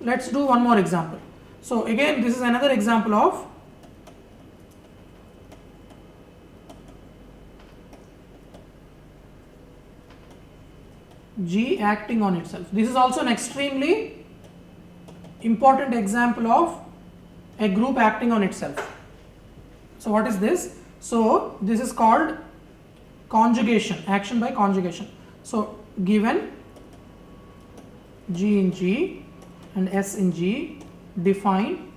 let's do one more example. So again, this is another example of G acting on itself. This is also an extremely important example of a group acting on itself. So what is this? So this is called conjugation, action by conjugation. So given G in G and S in G, define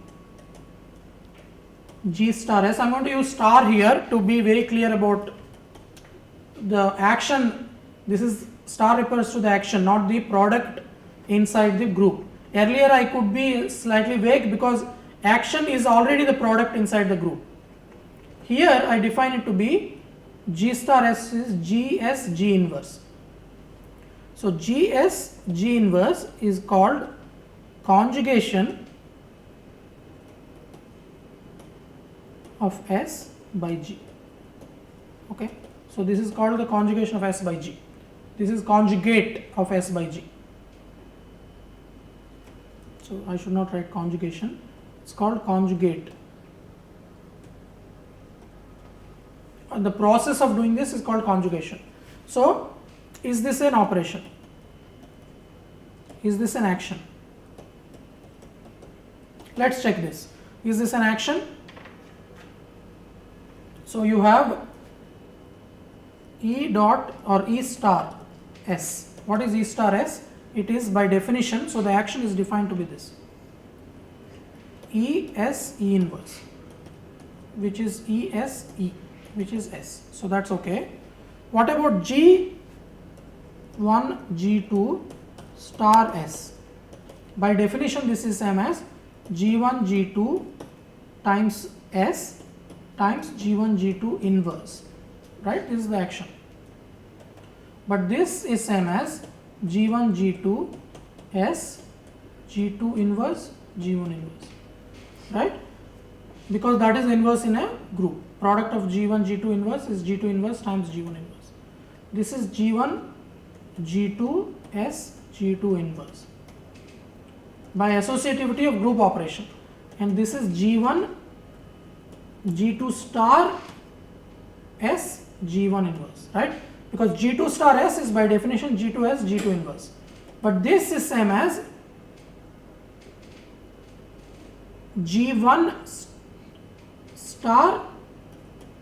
G star S. I'm going to use star here to be very clear about the action. This is star refers to the action, not the product inside the group. Earlier I could be slightly vague because action is already the product inside the group. Here I define it to be G star S is GS G inverse. So GS G inverse is called conjugation of S by G. Okay, so this is called the conjugation of S by G. This is conjugate of S by G. So I should not write conjugation, it's called conjugate. And the process of doing this is called conjugation. So is this an operation? Is this an action? Let's check this. Is this an action? So you have E dot or E star S. What is E star S? It is by definition, so the action is defined to be this. E S E inverse, which is E S E, which is S. So that's okay. What about G1 G2 star S? By definition this is same as G1 G2 times S times G1 G2 inverse, right? This is the action. But this is same as G1 G2 S G2 inverse G1 inverse, right? Because that is inverse in a group. Product of G1 G2 inverse is G2 inverse times G1 inverse. This is G1 G2 S G2 inverse by associativity of group operation, and this is G1 G2 star S G1 inverse, right? Because G2 star S is by definition G2S G2 inverse, but this is same as G1 star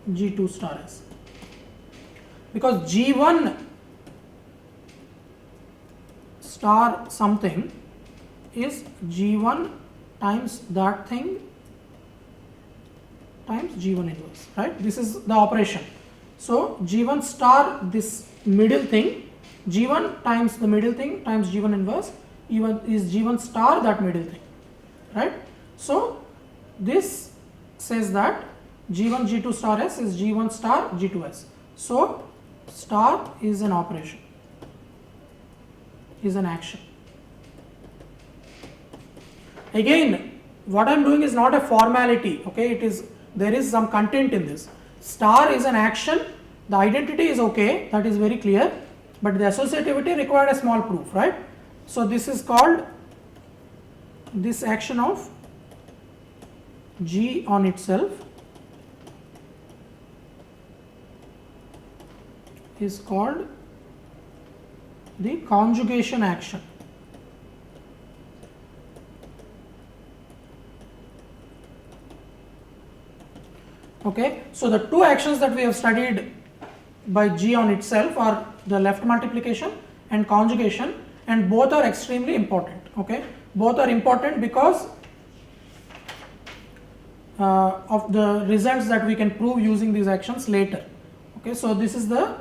G2 star S, because G1 star something is G1 times that thing times G1 inverse, right? This is the operation. So G1 star, this middle thing, G1 times the middle thing times G1 inverse is G1 star that middle thing, right? So this says that G1 G2 star S is G1 star G2S. So star is an operation, is an action. Again, what I am doing is not a formality, okay? It is, there is some content in this. Star is an action, the identity is okay, that is very clear, but the associativity required a small proof, right? So this is called, this action of G on itself is called the conjugation action. Okay, so the two actions that we have studied by G on itself are the left multiplication and conjugation, and both are extremely important. Okay, both are important because of the results that we can prove using these actions later. Okay, so this is the,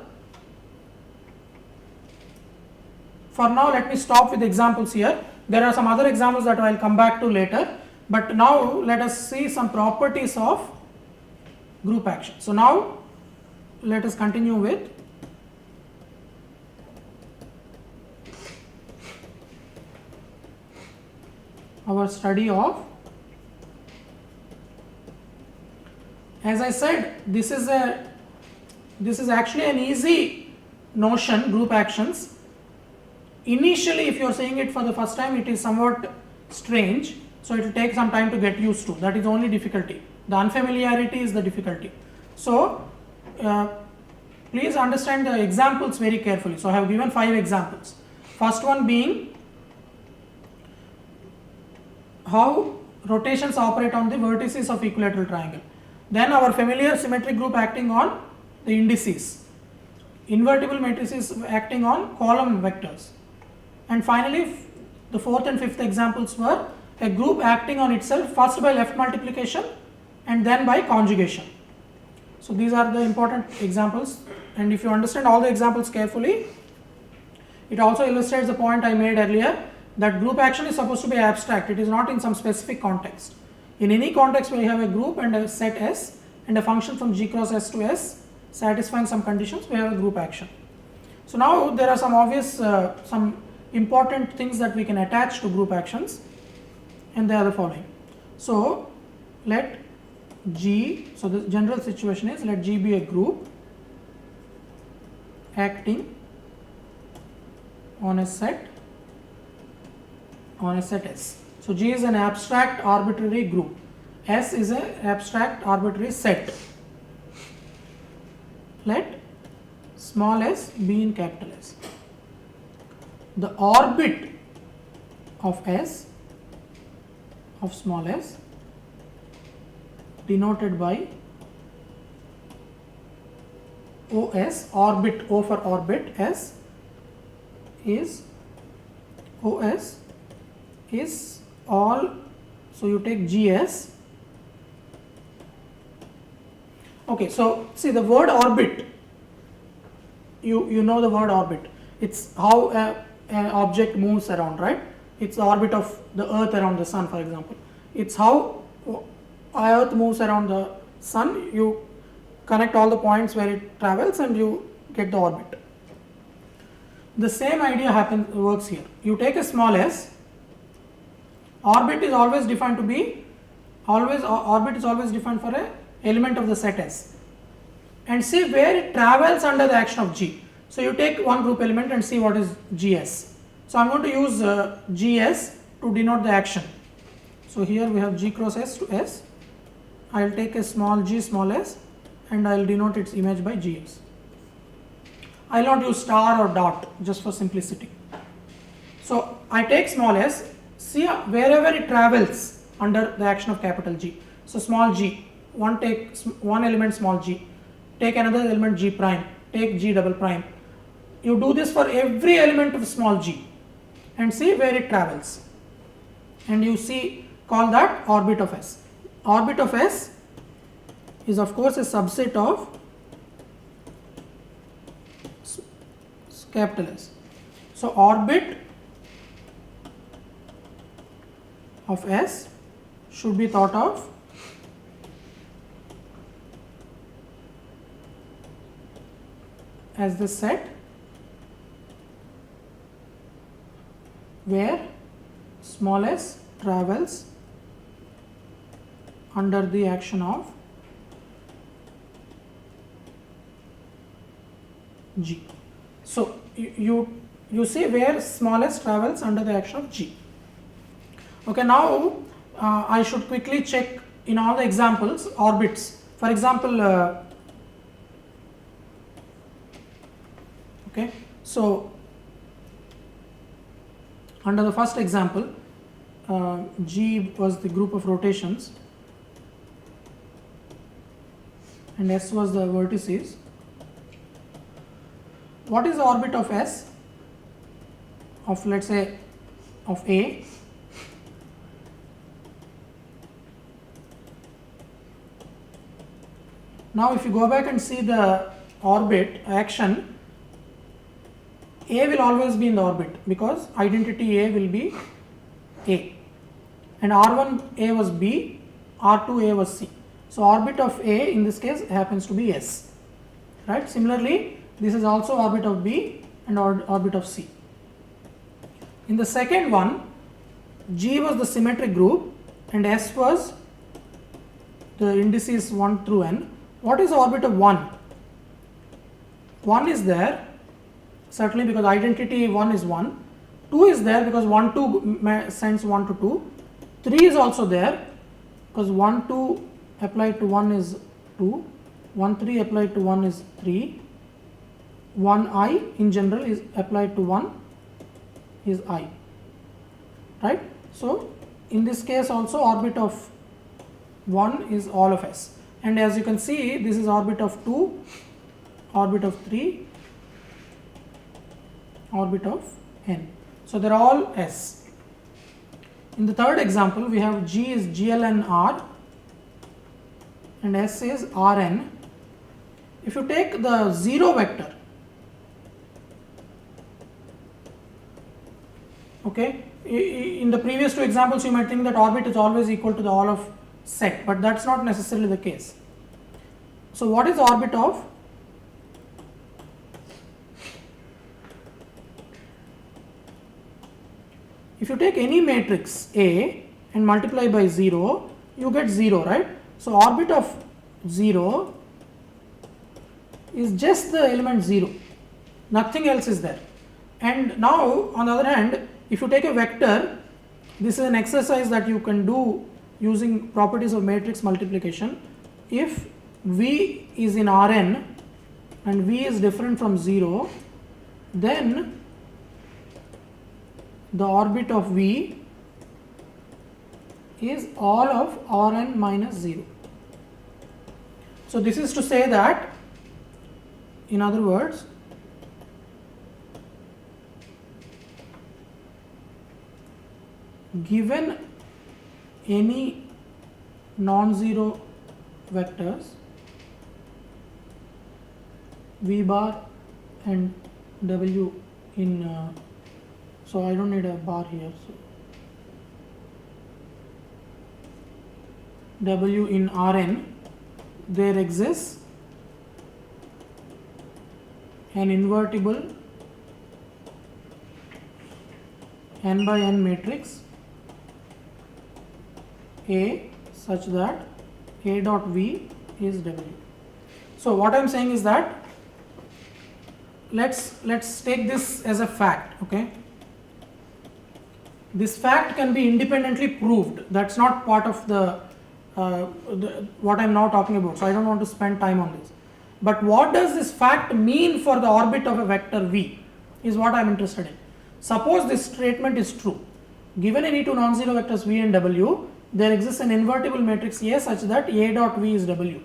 for now let me stop with examples here. There are some other examples that I will come back to later, but now let us see some properties of group action. So now let us continue with our study of, as I said, this is actually an easy notion, group actions. Initially, if you are saying it for the first time, it is somewhat strange, so it will take some time to get used to. That is the only difficulty. The unfamiliarity is the difficulty. So please understand the examples very carefully. So I have given 5 examples. First one being how rotations operate on the vertices of equilateral triangle. Then our familiar symmetric group acting on the indices, invertible matrices acting on column vectors, and finally the 4th and 5th examples were a group acting on itself first by left multiplication and then by conjugation. So these are the important examples, and if you understand all the examples carefully, it also illustrates the point I made earlier, that group action is supposed to be abstract. It is not in some specific context. In any context where you have a group and a set S and a function from G cross S to S satisfying some conditions, we have a group action. So now there are some obvious, some important things that we can attach to group actions, and they are the following. So let G, so the general situation is, let G be a group acting on a set S. So G is an abstract arbitrary group, S is an abstract arbitrary set. Let small s be in capital S. The orbit of S, of small s, denoted by OS, orbit, O for orbit, S is, OS is all, so you take GS. Okay, so see the word orbit, you know the word orbit, it's how an object moves around, right? It's the orbit of the earth around the sun, for example. It's how earth moves around the sun, you connect all the points where it travels and you get the orbit. The same idea works here. You take a small s, orbit is always defined to be, orbit is always defined for a element of the set S, and see where it travels under the action of G. So you take one group element and see what is GS. So I am going to use GS to denote the action. So here we have G cross S to S. I will take a small g small s and I will denote its image by GS. I will not use star or dot just for simplicity. So I take small s, see wherever it travels under the action of capital G. So small g, take one element small g, take another element G prime, take G double prime. You do this for every element of small g and see where it travels, and you see, call that orbit of S. Orbit of S is of course a subset of capital S. So orbit of S should be thought of as the set where small s travels under the action of G. So you see where small s travels under the action of G. Okay, now I should quickly check in all the examples orbits. For example, okay, so under the first example, G was the group of rotations and S was the vertices. What is the orbit of S, of let's say of A? Now if you go back and see the orbit action, A will always be in the orbit because identity A will be A, and R1A was B, R2A was C. So orbit of A in this case happens to be S, right? Similarly, this is also orbit of B and orbit of C. In the second one, G was the symmetric group and S was the indices 1 through n. What is the orbit of 1? 1 is there, certainly, because identity 1 is 1. 2 is there because 1 2 sends 1 to 2. 3 is also there because 1 2 applied to 1 is 2, 1 3 applied to 1 is 3, 1 I in general is applied to 1 is I, right. So in this case also orbit of 1 is all of S, and as you can see this is orbit of 2, orbit of 3, orbit of n. So they are all S. In the third example we have G is GLN_R and S is Rn. If you take the 0 vector, okay, in the previous two examples you might think that orbit is always equal to the all of set, but that's not necessarily the case. So what is the orbit of? If you take any matrix A and multiply by 0, you get 0, right? So orbit of 0 is just the element 0, nothing else is there. And now on the other hand, if you take a vector, this is an exercise that you can do using properties of matrix multiplication. If V is in Rn and V is different from 0, then the orbit of V is all of Rn minus 0. So this is to say that, in other words, given any non-zero vectors V bar and W in so I don't need a bar here, so W in Rn, there exists an invertible n by n matrix A such that A dot V is W. So what I am saying is that let's take this as a fact, okay. This fact can be independently proved. That's not part of the what I am now talking about, so I don't want to spend time on this. But what does this fact mean for the orbit of a vector V is what I am interested in. Suppose this statement is true. Given any two non-zero vectors V and W, there exists an invertible matrix A such that A dot V is W.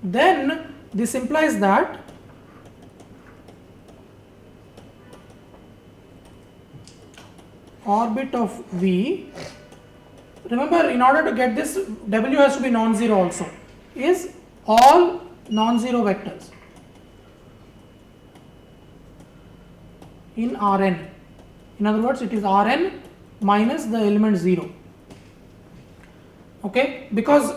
Then this implies that orbit of V, remember in order to get this W has to be non-zero also, is all non-zero vectors in Rn. In other words, it is Rn minus the element 0, okay, because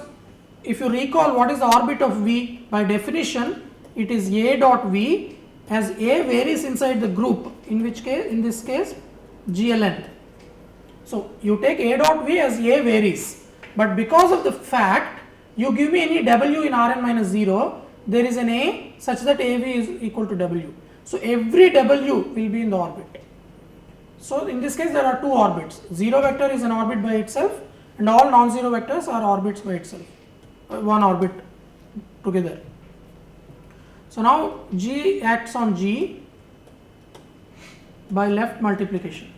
if you recall what is the orbit of V, by definition it is A dot V, as A varies inside the group, in which case, in this case GLN. So you take A dot V as A varies, but because of the fact you give me any W in Rn minus 0, there is an A such that AV is equal to W. So every W will be in the orbit. So in this case there are two orbits. 0 vector is an orbit by itself and all non-zero vectors are orbits by itself, one orbit together. So now G acts on G by left multiplication.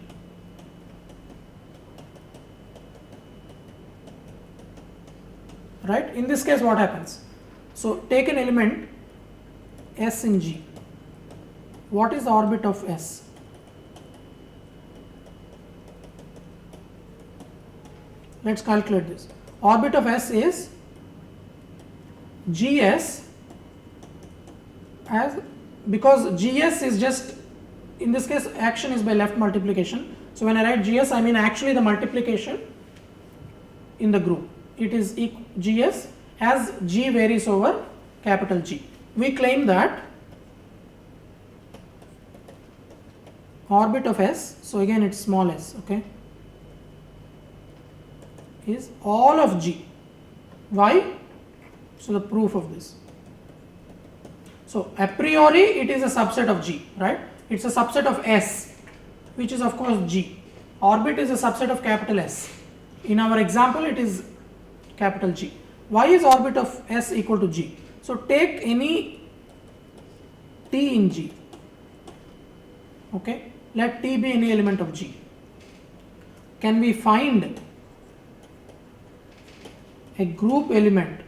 Right? In this case what happens? So take an element S in G. What is the orbit of S? Let's calculate this. Orbit of S is GS, as because GS is just, in this case action is by left multiplication. So when I write GS, I mean actually the multiplication in the group. It is GS as G varies over capital G. We claim that orbit of S, so again it's small s, okay, is all of G. Why? So the proof of this. So a priori it is a subset of G, right? It's a subset of S. which is of course G. Orbit is a subset of capital S. In our example, it is capital G. Why is orbit of S equal to G? So take any T in G. Okay, let T be any element of G. Can we find a group element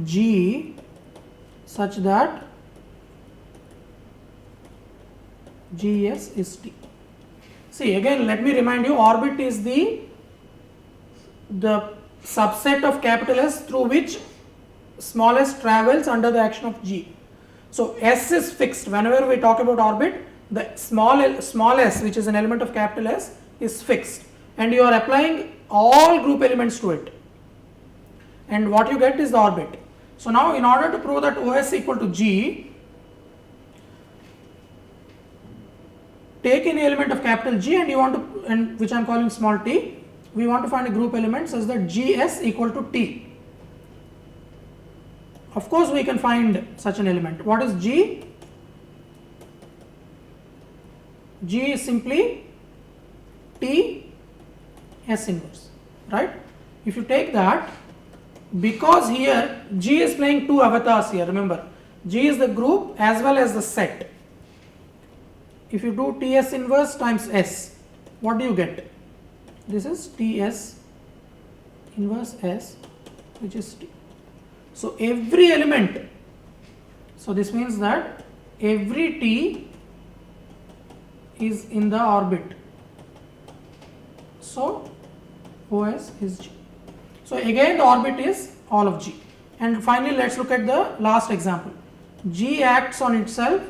G such that GS is T? See, again let me remind you, orbit is the subset of capital S through which small s travels under the action of G. So S is fixed. Whenever we talk about orbit, the small s, which is an element of capital S, is fixed, and you are applying all group elements to it, and what you get is the orbit. So now in order to prove that OS equal to G, take any element of capital G and you want to, and which I am calling small t, we want to find a group element such that GS equal to T. Of course we can find such an element. What is G? G is simply T S inverse, right? If you take that, because here G is playing two avatars here, remember, G is the group as well as the set. If you do TS inverse times S, what do you get? This is TS inverse S, which is T. So every element, so this means that every T is in the orbit. So OS is G. So again the orbit is all of G. And finally let's look at the last example. G acts on itself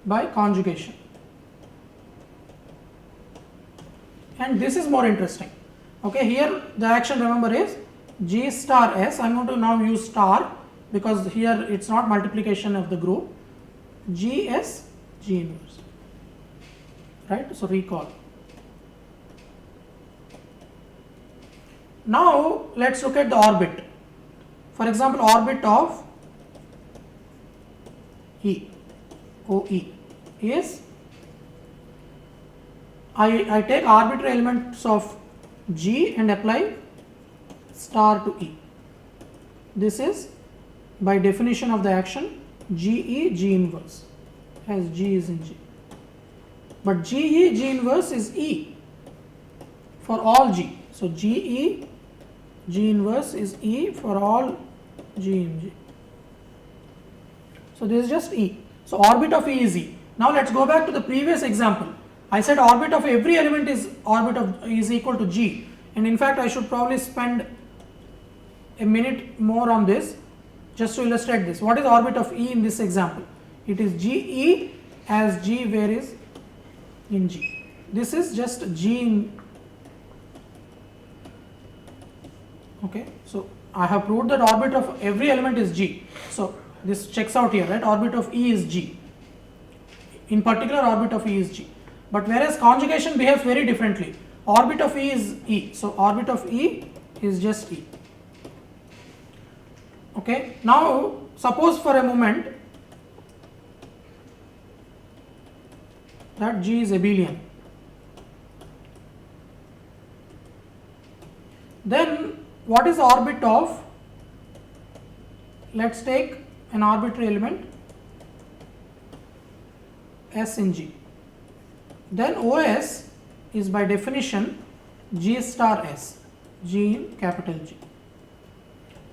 by conjugation. And this is more interesting. Okay, here the action, remember, is G star S. I am going to now use star because here it's not multiplication of the group. GS G inverse, right? So recall. Now let's look at the orbit. For example, orbit of E, OE is, I take arbitrary elements of G and apply star to E. This is by definition of the action GE G inverse, as G is in G. But GE G inverse is E for all G. So GE G inverse is E for all G in G. So this is just E. So orbit of E is E. Now let's go back to the previous example. I said orbit of every element is equal to G, and in fact I should probably spend a minute more on this just to illustrate this. What is orbit of E in this example? It is GE as G where is in G. This is just G in, okay. So I have proved that orbit of every element is G. So this checks out here, right? Orbit of E is G. In particular, orbit of E is G. But whereas conjugation behaves very differently. Orbit of E is E. So orbit of E is just E. Okay. Now suppose for a moment that G is abelian. Then what is the orbit of, let's take an arbitrary element S in G. Then OS is by definition G star S, G in capital G.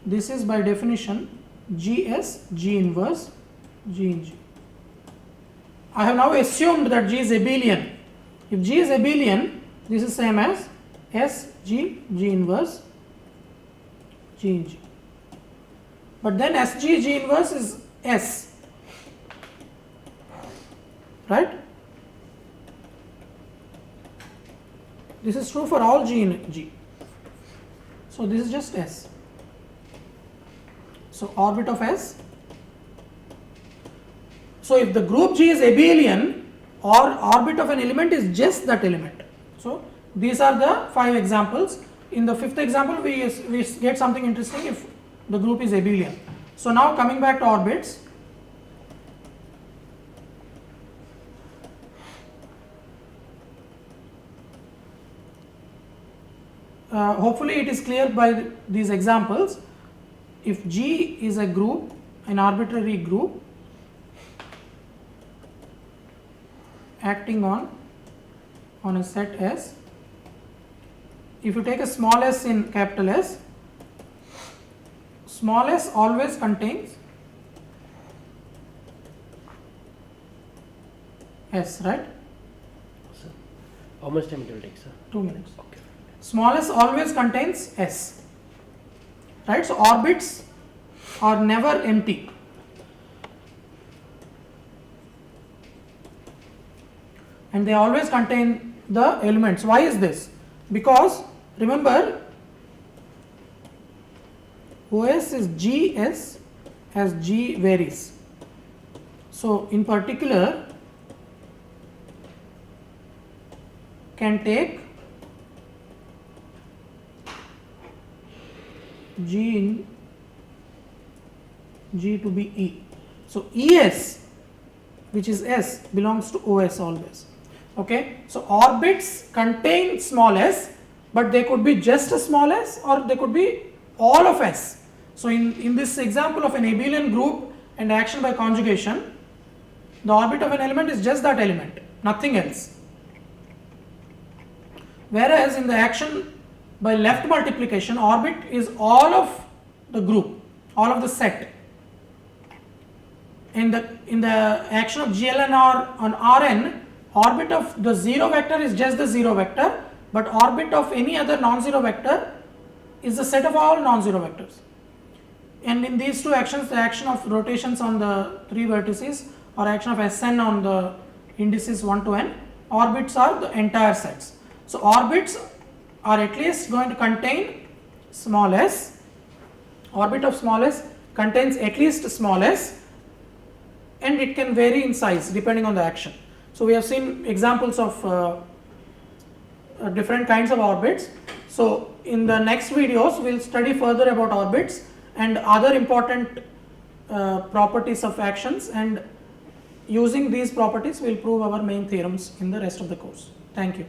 This is by definition GS G inverse, G in G. I have now assumed that G is abelian. If G is abelian, this is same as S G G inverse, G in G. But then SG G inverse is S, right? This is true for all G in G. So this is just S. So orbit of S. So if the group G is abelian, or orbit of an element is just that element. So these are the 5 examples. In the 5th example, we get something interesting if the group is abelian. So now coming back to orbits, hopefully it is clear by these examples. If G is a group, an arbitrary group acting on a set S, if you take a small s in capital S, small s always contains S, right? Sir, how much time it will take, sir? 2 minutes. Okay. Small s always contains S, right? So orbits are never empty. And they always contain the elements. Why is this? Because remember, OS is GS as G varies. So in particular, can take G in G to be E. So ES, which is S, belongs to OS always. Okay, so orbits contain small s, but they could be just a small s or they could be all of S. So in this example of an abelian group and action by conjugation, the orbit of an element is just that element, nothing else. Whereas in the action by left multiplication, orbit is all of the group, all of the set. In the action of GLNR on Rn, orbit of the 0 vector is just the 0 vector, but orbit of any other non-zero vector is the set of all non-zero vectors. And in these two actions, the action of rotations on the 3 vertices or action of Sn on the indices 1 to n, orbits are the entire sets. So orbits are at least going to contain small s, orbit of small s contains at least small s, and it can vary in size depending on the action. So we have seen examples of different kinds of orbits. So in the next videos, we'll study further about orbits and other important properties of actions, and using these properties we'll prove our main theorems in the rest of the course. Thank you.